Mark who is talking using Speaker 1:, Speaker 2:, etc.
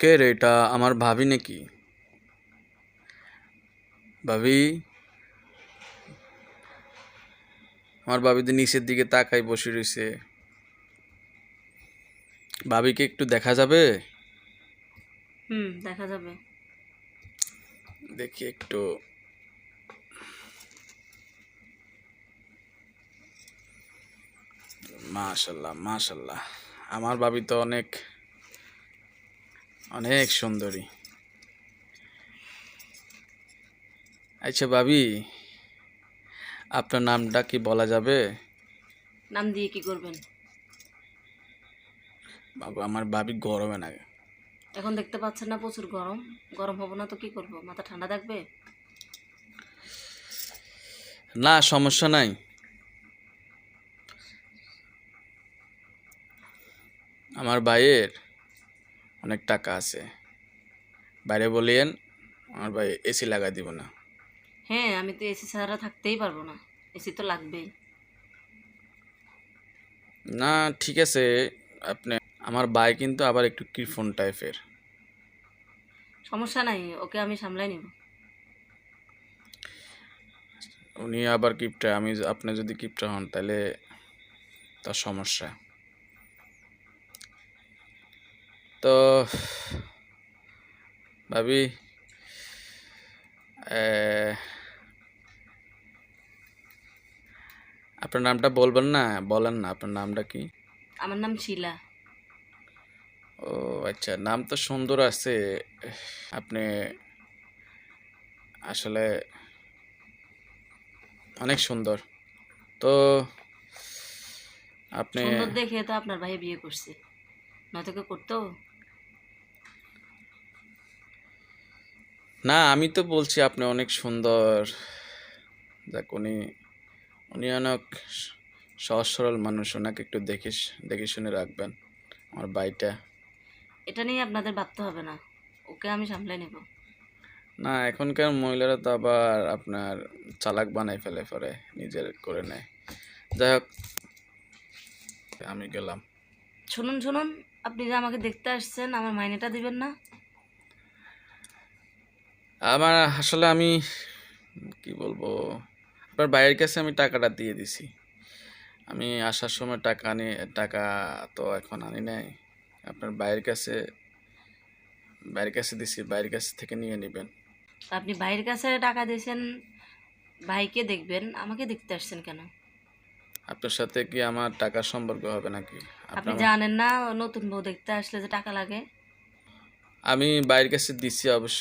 Speaker 1: কে রে, এটা আমার ভাবি নাকি? ভাবি, আমার ভাবি তো নিচের দিকে তাকাই বসে রয়েছে। ভাবিকে একটু দেখা যাবে?
Speaker 2: দেখা যাবে।
Speaker 1: দেখি একটু। মাশাল্লাহ মাশাল্লাহ, আমার ভাবি তো অনেক অনেক সুন্দরী। আচ্ছা ভাবি, আপনার নামটা কি বলা যাবে?
Speaker 2: নাম দিয়ে কি করবেন?
Speaker 1: বাবু, আমার ভাবি গরমে না।
Speaker 2: এখন দেখতে পাচ্ছেন না প্রচুর গরম। গরম হবো না তো কি করব? মাথা ঠান্ডা থাকবে?
Speaker 1: না, সমস্যা নাই। আমার ভাইয়ের অনেক টাকা আছে, বাইরে বলিয়েন, আমার ভাই এসি লাগাই দিব না।
Speaker 2: হ্যাঁ, আমি তো এসি ছাড়া থাকতেই পারবো না। এসি তো লাগবেই।
Speaker 1: না, ঠিক আছে। আপনি, আমার ভাই কিন্তু আবার একটু কৃপণ টাইপের।
Speaker 2: সমস্যা নাই, ওকে আমি সামলাই নিব।
Speaker 1: উনি আবার কিপটা, আপনি যদি কিপটা হন তাহলে তার সমস্যা। তো ভাবি, আহ, আপনার নামটা বলবেন না? বলেন না, আপনার নামটা কি?
Speaker 2: আমার নাম শিলা।
Speaker 1: ও আচ্ছা, নাম তো সুন্দর আছে। আপনি আসলে অনেক সুন্দর। তো আপনি,
Speaker 2: সুন্দর দেখে তো আপনার ভাই বিয়ে করছে, নয়তো কেউ করতো?
Speaker 1: না, আমি তো বলছি আপনি অনেক সুন্দর। যাক, উনি উনি অনেক সহজ সরল মানুষ, ওনাকে একটু দেখে শুনে রাখবেন, আমার ভাইটা।
Speaker 2: এটা নিয়ে আপনাদের ভাবতে হবে না, ওকে আমি সামলাই নেব।
Speaker 1: না, এখনকার মহিলারা তো আবার আপনার চালাক বানাই ফেলে, পরে নিজের করে নেয়। যাই হোক, আমি গেলাম।
Speaker 2: শুনুন শুনুন, আপনি যে আমাকে দেখতে আসছেন, আমার মাইনেটা দিবেন না?
Speaker 1: আমার আসলে আমি কি বলবো, আপনার ভাইয়ের কাছে আমি টাকাটা দিয়ে দিছি। আমি আসার সময় টাকা তো এখন আনি নাই। আপনার ভাইয়ের কাছে দিছি, ভাইয়ের কাছ থেকে নিয়ে নেবেন।
Speaker 2: আপনি ভাইয়ের কাছে টাকা দিয়েছেন, ভাইকে দেখবেন, আমাকে দেখতে আসছেন কেন?
Speaker 1: আপনার সাথে কি আমার টাকার সম্পর্ক হবে নাকি?
Speaker 2: আপনি
Speaker 1: আপনার,
Speaker 2: জানেন না নতুন বউ দেখতে আসলে যে টাকা লাগে?
Speaker 1: আমি ভাইয়ের কাছে দিছি অবশ্য।